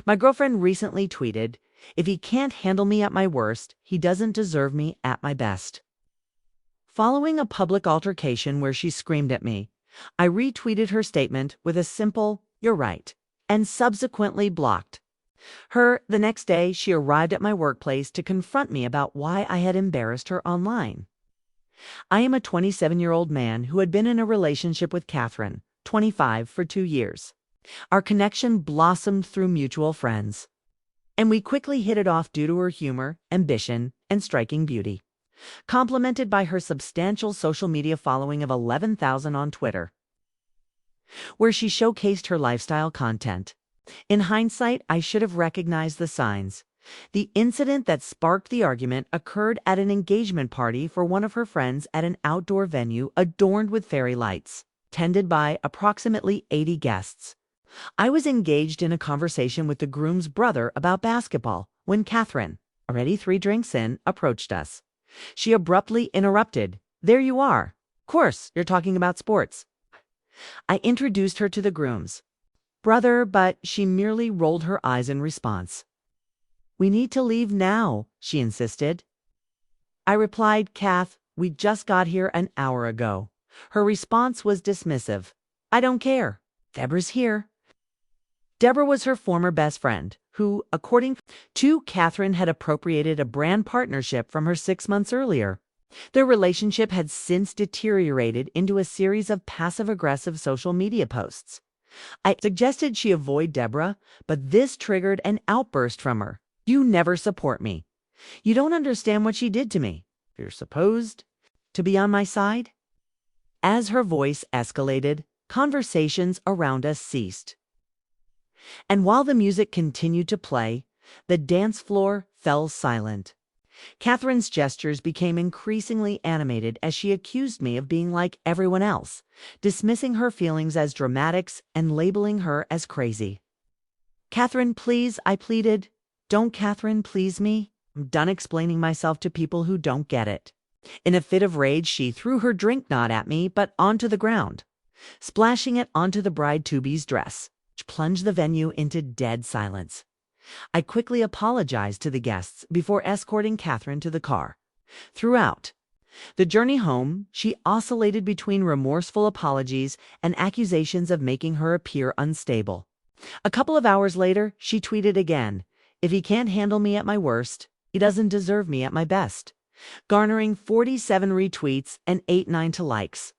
My girlfriend recently tweeted, "If he can't handle me at my worst, he doesn't deserve me at my best." Following a public altercation where she screamed at me, I retweeted her statement with a simple, "You're right," and subsequently blocked her. The next day, she arrived at my workplace to confront me about why I had embarrassed her online. I am a 27-year-old man who had been in a relationship with Catherine, 25, for 2 years. Our connection blossomed through mutual friends, and we quickly hit it off due to her humor, ambition, and striking beauty, complemented by her substantial social media following of 11,000 on Twitter, where she showcased her lifestyle content. In hindsight, I should have recognized the signs. The incident that sparked the argument occurred at an engagement party for one of her friends at an outdoor venue adorned with fairy lights, tended by approximately 80 guests. I was engaged in a conversation with the groom's brother about basketball when Catherine, already 3 drinks in, approached us. She abruptly interrupted. "There you are. Of course, you're talking about sports." I introduced her to the groom's brother, but she merely rolled her eyes in response. "We need to leave now," she insisted. I replied, "Kath, we just got here an hour ago." Her response was dismissive. "I don't care. Deborah's here." Deborah was her former best friend, who, according to Catherine, had appropriated a brand partnership from her 6 months earlier. Their relationship had since deteriorated into a series of passive-aggressive social media posts. I suggested she avoid Deborah, but this triggered an outburst from her. "You never support me. You don't understand what she did to me. You're supposed to be on my side." As her voice escalated, conversations around us ceased. And while the music continued to play, the dance floor fell silent. Catherine's gestures became increasingly animated as she accused me of being like everyone else, dismissing her feelings as dramatics and labeling her as crazy. "Catherine, please," I pleaded. "Don't, Catherine, please me. I'm done explaining myself to people who don't get it." In a fit of rage, she threw her drink not at me, but onto the ground, splashing it onto the bride-to-be's dress, which plunged the venue into dead silence. I quickly apologized to the guests before escorting Catherine to the car. Throughout the journey home, she oscillated between remorseful apologies and accusations of making her appear unstable. A couple of hours later, she tweeted again, "If he can't handle me at my worst, he doesn't deserve me at my best," garnering 47 retweets and 89 likes,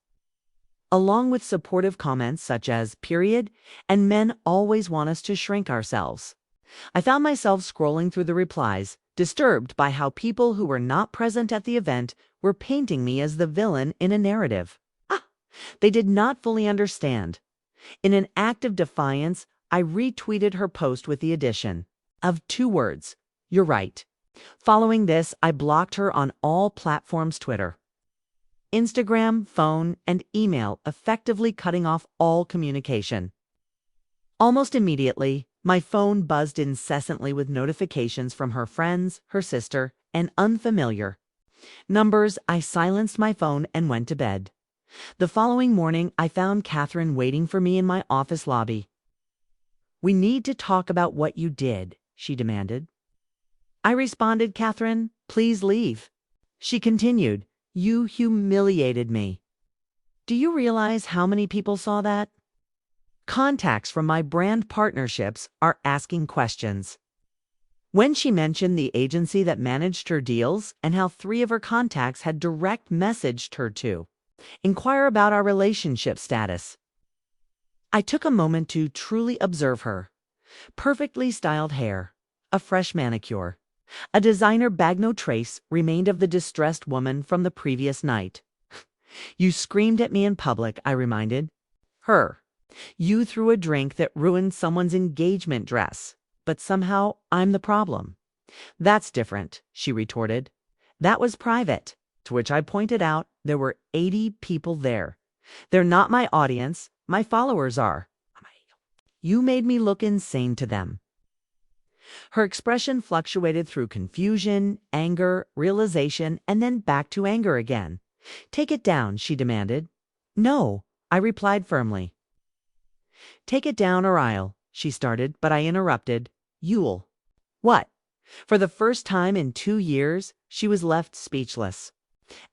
along with supportive comments such as "period" and "men always want us to shrink ourselves." I found myself scrolling through the replies, disturbed by how people who were not present at the event were painting me as the villain in a narrative. They did not fully understand. In an act of defiance, I retweeted her post with the addition of 2 words, "You're right." Following this, I blocked her on all platforms: Twitter, Instagram, phone, and email, effectively cutting off all communication. Almost immediately, my phone buzzed incessantly with notifications from her friends, her sister, and unfamiliar numbers. I silenced my phone and went to bed. The following morning, I found Catherine waiting for me in my office lobby. "We need to talk about what you did," she demanded. I responded, "Catherine, please leave." She continued, "You humiliated me. Do you realize how many people saw that? Contacts from my brand partnerships are asking questions." When she mentioned the agency that managed her deals and how 3 of her contacts had direct messaged her to inquire about our relationship status, I took a moment to truly observe her. Perfectly styled hair, a fresh manicure, a designer bag, no trace remained of the distressed woman from the previous night. "You screamed at me in public," I reminded her. "You threw a drink that ruined someone's engagement dress, but somehow I'm the problem." "That's different," she retorted. "That was private," to which I pointed out there were 80 people there. "They're not my audience, my followers are. You made me look insane to them." Her expression fluctuated through confusion, anger, realization, and then back to anger again. "Take it down," she demanded. "No," I replied firmly. "Take it down or I'll," she started, but I interrupted. Yule. What? For the first time in 2 years, she was left speechless.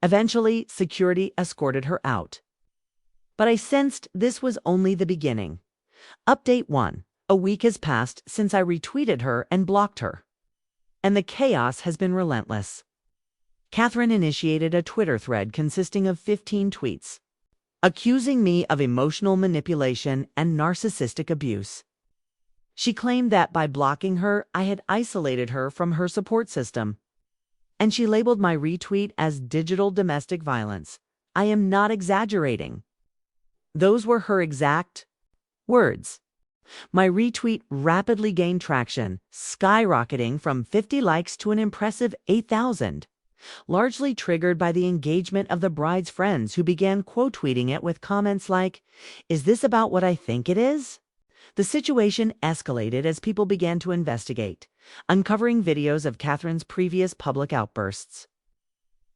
Eventually, security escorted her out. But I sensed this was only the beginning. Update 1. A week has passed since I retweeted her and blocked her. And the chaos has been relentless. Catherine initiated a Twitter thread consisting of 15 tweets, accusing me of emotional manipulation and narcissistic abuse. She claimed that by blocking her, I had isolated her from her support system. And she labeled my retweet as digital domestic violence. I am not exaggerating. Those were her exact words. My retweet rapidly gained traction, skyrocketing from 50 likes to an impressive 8,000, largely triggered by the engagement of the bride's friends who began quote-tweeting it with comments like, "Is this about what I think it is?" The situation escalated as people began to investigate, uncovering videos of Catherine's previous public outbursts.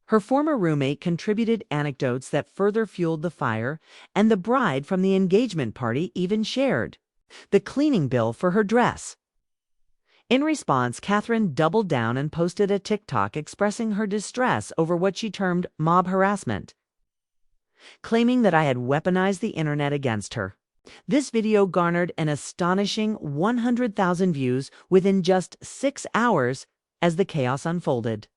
Her former roommate contributed anecdotes that further fueled the fire, and the bride from the engagement party even shared the cleaning bill for her dress. In response, Catherine doubled down and posted a TikTok expressing her distress over what she termed mob harassment, claiming that I had weaponized the internet against her. This video garnered an astonishing 100,000 views within just 6 hours as the chaos unfolded.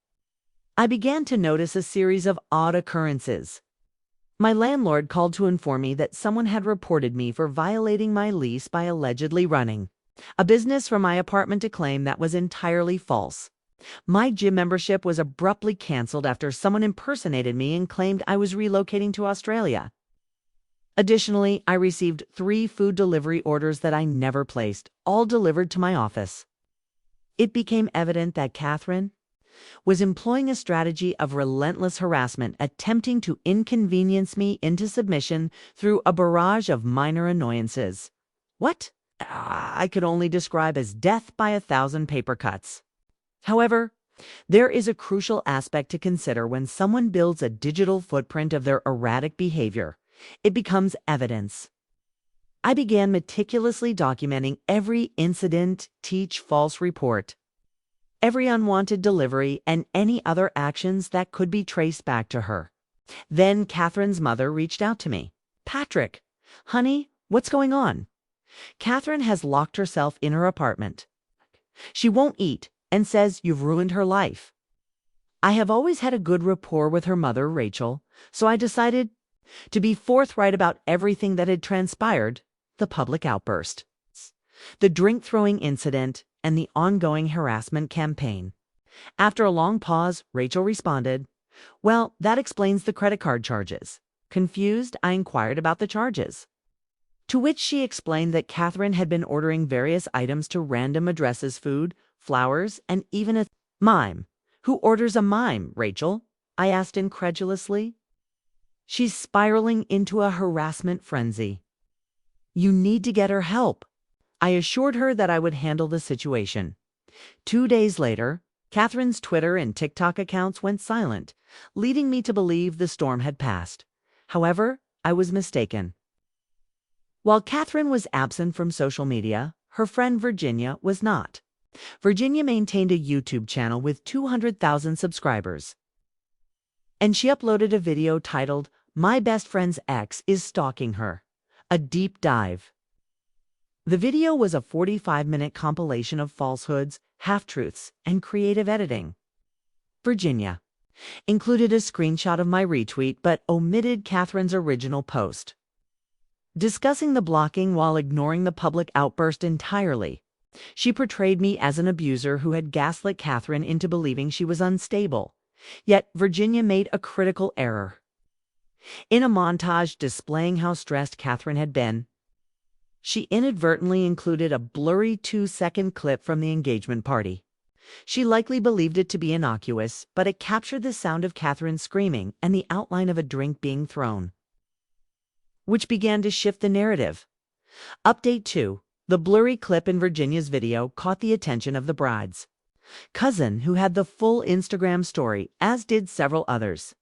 I began to notice a series of odd occurrences. My landlord called to inform me that someone had reported me for violating my lease by allegedly running a business from my apartment to claim that was entirely false. My gym membership was abruptly canceled after someone impersonated me and claimed I was relocating to Australia. Additionally, I received 3 food delivery orders that I never placed, all delivered to my office. It became evident that Catherine was employing a strategy of relentless harassment, attempting to inconvenience me into submission through a barrage of minor annoyances. What I could only describe as death by 1,000 paper cuts. However, there is a crucial aspect to consider when someone builds a digital footprint of their erratic behavior. It becomes evidence. I began meticulously documenting every incident, false report, every unwanted delivery, and any other actions that could be traced back to her. Then Catherine's mother reached out to me. "Patrick, honey, what's going on? Catherine has locked herself in her apartment. She won't eat and says you've ruined her life." I have always had a good rapport with her mother, Rachel, so I decided to be forthright about everything that had transpired: the public outburst, the drink-throwing incident, and the ongoing harassment campaign. After a long pause, Rachel responded, "Well, that explains the credit card charges." Confused, I inquired about the charges, to which she explained that Catherine had been ordering various items to random addresses: food, flowers, and even a mime. "Who orders a mime, Rachel?" I asked incredulously. "She's spiraling into a harassment frenzy. You need to get her help." I assured her that I would handle the situation. 2 days later, Catherine's Twitter and TikTok accounts went silent, leading me to believe the storm had passed. However, I was mistaken. While Catherine was absent from social media, her friend Virginia was not. Virginia maintained a YouTube channel with 200,000 subscribers, and she uploaded a video titled, "My Best Friend's Ex is Stalking Her: A Deep Dive." The video was a 45-minute compilation of falsehoods, half-truths, and creative editing. Virginia included a screenshot of my retweet but omitted Catherine's original post, discussing the blocking while ignoring the public outburst entirely. She portrayed me as an abuser who had gaslit Catherine into believing she was unstable. Yet Virginia made a critical error. In a montage displaying how stressed Catherine had been, she inadvertently included a blurry 2-second clip from the engagement party. She likely believed it to be innocuous, but it captured the sound of Catherine screaming and the outline of a drink being thrown, which began to shift the narrative. Update 2. The blurry clip in Virginia's video caught the attention of the bride's cousin, who had the full Instagram story, as did several others.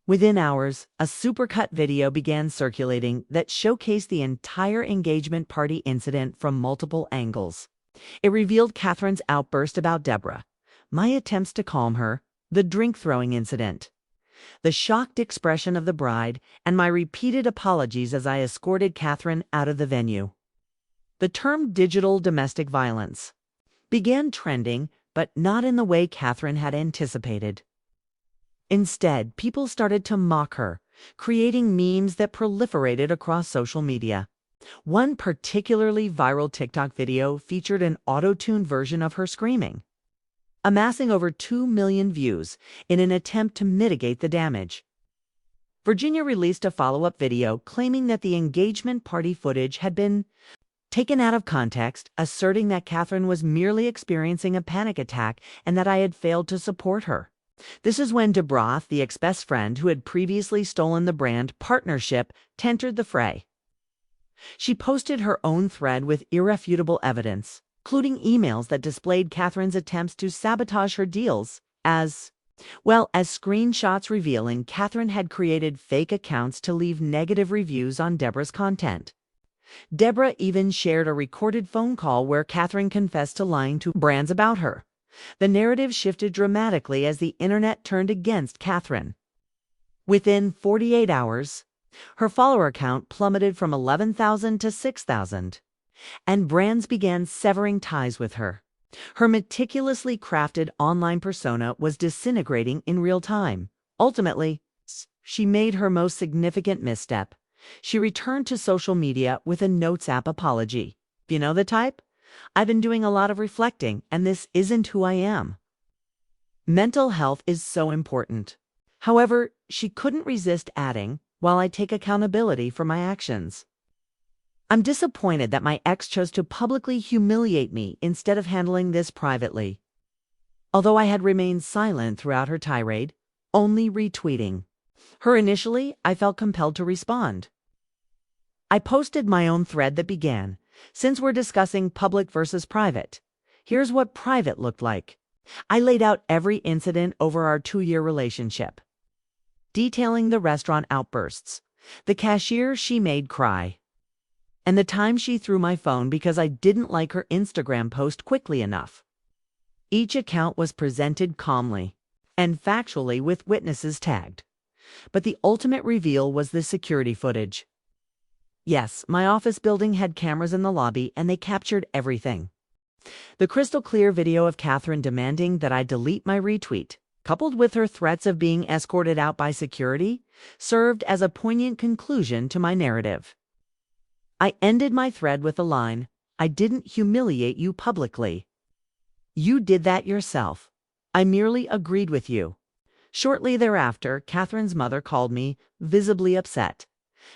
Within hours, a supercut video began circulating that showcased the entire engagement party incident from multiple angles. It revealed Catherine's outburst about Deborah, my attempts to calm her, the drink-throwing incident, the shocked expression of the bride, and my repeated apologies as I escorted Catherine out of the venue. The term digital domestic violence began trending, but not in the way Catherine had anticipated. Instead, people started to mock her, creating memes that proliferated across social media. One particularly viral TikTok video featured an auto-tuned version of her screaming, amassing over 2 million views in an attempt to mitigate the damage. Virginia released a follow-up video claiming that the engagement party footage had been taken out of context, asserting that Catherine was merely experiencing a panic attack and that I had failed to support her. This is when Deborah, the ex-best friend who had previously stolen the brand partnership, entered the fray. She posted her own thread with irrefutable evidence, including emails that displayed Catherine's attempts to sabotage her deals, as well as screenshots revealing Catherine had created fake accounts to leave negative reviews on Deborah's content. Deborah even shared a recorded phone call where Catherine confessed to lying to brands about her. The narrative shifted dramatically as the internet turned against Catherine. Within 48 hours, her follower count plummeted from 11,000 to 6,000, and brands began severing ties with her. Her meticulously crafted online persona was disintegrating in real time. Ultimately, she made her most significant misstep. She returned to social media with a Notes app apology. You know the type? I've been doing a lot of reflecting, and this isn't who I am. Mental health is so important. However, she couldn't resist adding, while I take accountability for my actions. I'm disappointed that my ex chose to publicly humiliate me instead of handling this privately. Although I had remained silent throughout her tirade, only retweeting her initially, I felt compelled to respond. I posted my own thread that began, "Since we're discussing public versus private, here's what private looked like." I laid out every incident over our 2-year relationship, detailing the restaurant outbursts, the cashier she made cry, and the time she threw my phone because I didn't like her Instagram post quickly enough. Each account was presented calmly and factually with witnesses tagged. But the ultimate reveal was the security footage. Yes, my office building had cameras in the lobby and they captured everything. The crystal clear video of Catherine demanding that I delete my retweet, coupled with her threats of being escorted out by security, served as a poignant conclusion to my narrative. I ended my thread with the line, "I didn't humiliate you publicly. You did that yourself. I merely agreed with you." Shortly thereafter, Catherine's mother called me, visibly upset.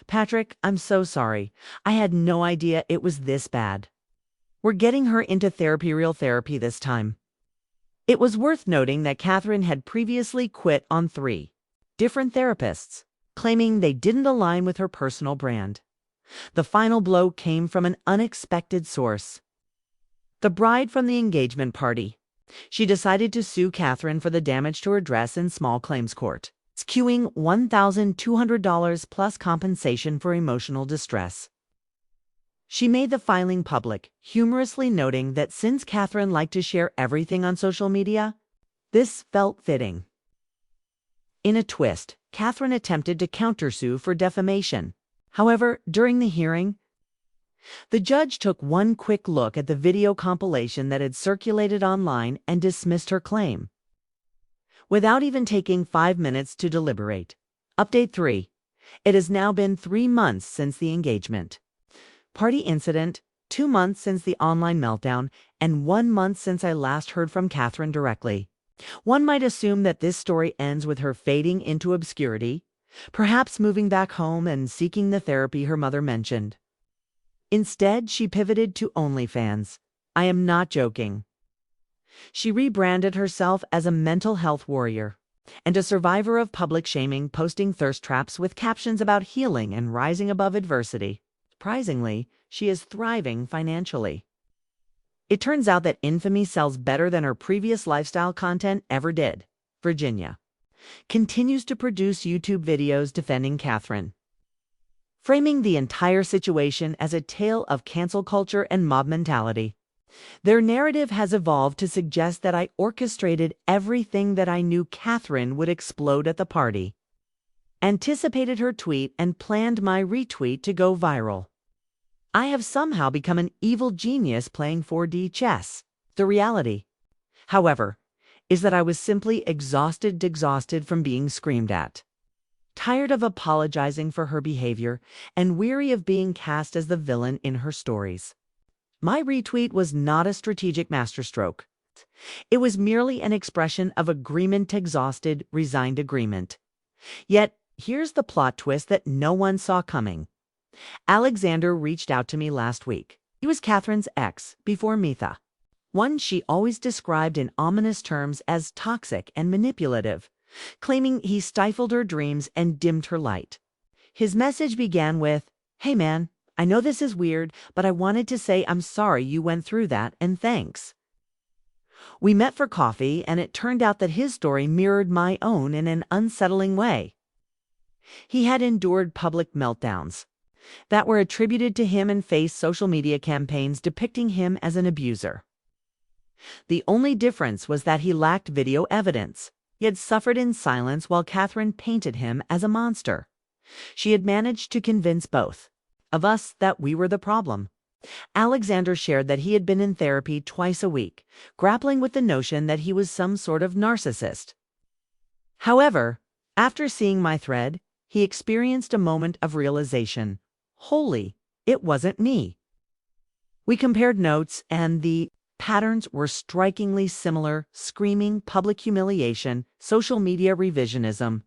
"Patrick, I'm so sorry. I had no idea it was this bad. We're getting her into therapy, real therapy this time." It was worth noting that Catherine had previously quit on 3 different therapists, claiming they didn't align with her personal brand. The final blow came from an unexpected source: the bride from the engagement party. She decided to sue Catherine for the damage to her dress in small claims court, skewing $1,200 plus compensation for emotional distress. She made the filing public, humorously noting that since Catherine liked to share everything on social media, this felt fitting. In a twist, Catherine attempted to countersue for defamation. However, during the hearing, the judge took one quick look at the video compilation that had circulated online and dismissed her claim, without even taking 5 minutes to deliberate. Update 3. It has now been 3 months since the engagement. Party incident, 2 months since the online meltdown, and 1 month since I last heard from Catherine directly. One might assume that this story ends with her fading into obscurity, perhaps moving back home and seeking the therapy her mother mentioned. Instead, she pivoted to OnlyFans. I am not joking. She rebranded herself as a mental health warrior and a survivor of public shaming, posting thirst traps with captions about healing and rising above adversity. Surprisingly, she is thriving financially. It turns out that infamy sells better than her previous lifestyle content ever did. Virginia continues to produce YouTube videos defending Catherine, framing the entire situation as a tale of cancel culture and mob mentality. Their narrative has evolved to suggest that I orchestrated everything, that I knew Catherine would explode at the party, anticipated her tweet, and planned my retweet to go viral. I have somehow become an evil genius playing 4D chess. The reality, however, is that I was simply exhausted from being screamed at, tired of apologizing for her behavior, and weary of being cast as the villain in her stories. My retweet was not a strategic masterstroke. It was merely an expression of agreement, exhausted, resigned agreement. Yet, here's the plot twist that no one saw coming. Alexander reached out to me last week. He was Catherine's ex before Mitha, one she always described in ominous terms as toxic and manipulative, claiming he stifled her dreams and dimmed her light. His message began with, "Hey man, I know this is weird, but I wanted to say I'm sorry you went through that, and thanks." We met for coffee, and it turned out that his story mirrored my own in an unsettling way. He had endured public meltdowns that were attributed to him and faced social media campaigns depicting him as an abuser. The only difference was that he lacked video evidence. He had suffered in silence while Catherine painted him as a monster. She had managed to convince both of us that we were the problem. Alexander shared that he had been in therapy twice a week, grappling with the notion that he was some sort of narcissist. However, after seeing my thread, he experienced a moment of realization. Holy, it wasn't me. We compared notes, and the patterns were strikingly similar: screaming, public humiliation, social media revisionism,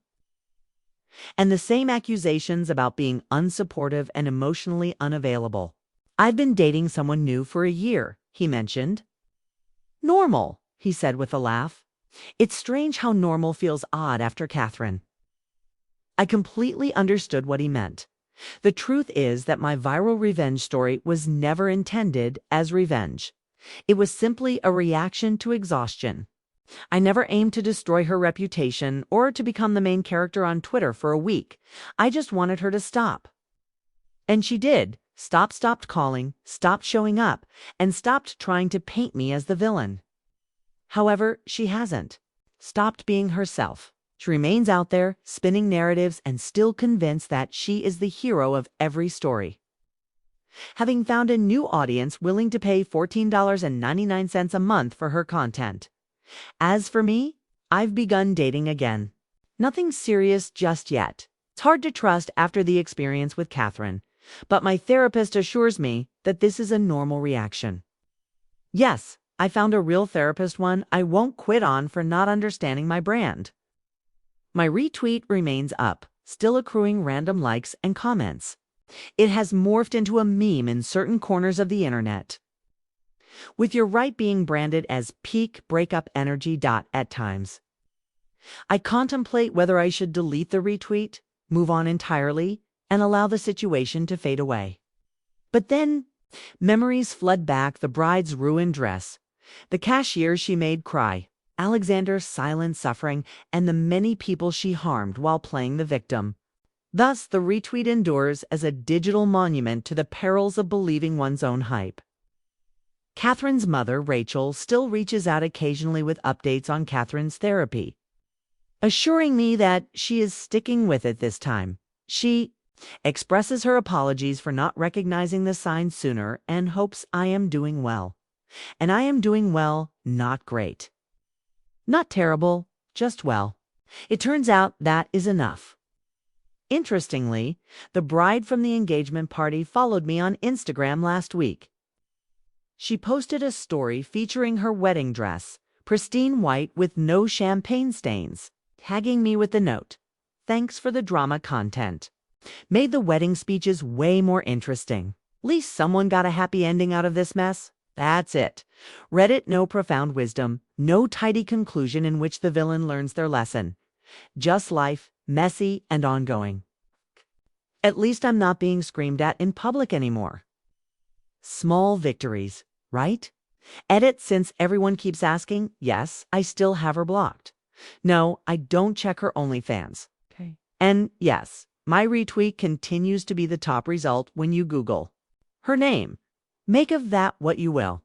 and the same accusations about being unsupportive and emotionally unavailable. "I've been dating someone new for a year," he mentioned. "Normal," he said with a laugh. It's strange how normal feels odd after Catherine. I completely understood what he meant. The truth is that my viral revenge story was never intended as revenge. It was simply a reaction to exhaustion. I never aimed to destroy her reputation or to become the main character on Twitter for a week. I just wanted her to stop. And she did. Stopped calling, stopped showing up, and stopped trying to paint me as the villain. However, she hasn't stopped being herself. She remains out there, spinning narratives and still convinced that she is the hero of every story. Having found a new audience willing to pay $14.99 a month for her content. As for me, I've begun dating again. Nothing serious just yet. It's hard to trust after the experience with Catherine, but my therapist assures me that this is a normal reaction. Yes, I found a real therapist, one I won't quit on for not understanding my brand. My retweet remains up, still accruing random likes and comments. It has morphed into a meme in certain corners of the internet, with your right being branded as peak breakup energy. At times, I contemplate whether I should delete the retweet, move on entirely, and allow the situation to fade away. But then, memories flood back: the bride's ruined dress, the cashier she made cry, Alexander's silent suffering, and the many people she harmed while playing the victim. Thus, the retweet endures as a digital monument to the perils of believing one's own hype. Catherine's mother, Rachel, still reaches out occasionally with updates on Catherine's therapy, assuring me that she is sticking with it this time. She expresses her apologies for not recognizing the signs sooner and hopes I am doing well. And I am doing well, not great. Not terrible, just well. It turns out that is enough. Interestingly, the bride from the engagement party followed me on Instagram last week. She posted a story featuring her wedding dress, pristine white with no champagne stains, tagging me with the note, "Thanks for the drama content. Made the wedding speeches way more interesting. Least someone got a happy ending out of this mess. That's it. Reddit, no profound wisdom, no tidy conclusion in which the villain learns their lesson. Just life, messy and ongoing. At least I'm not being screamed at in public anymore." Small victories, right? Edit: since everyone keeps asking, yes, I still have her blocked. No, I don't check her OnlyFans. Okay. And yes, my retweet continues to be the top result when you Google her name. Make of that what you will.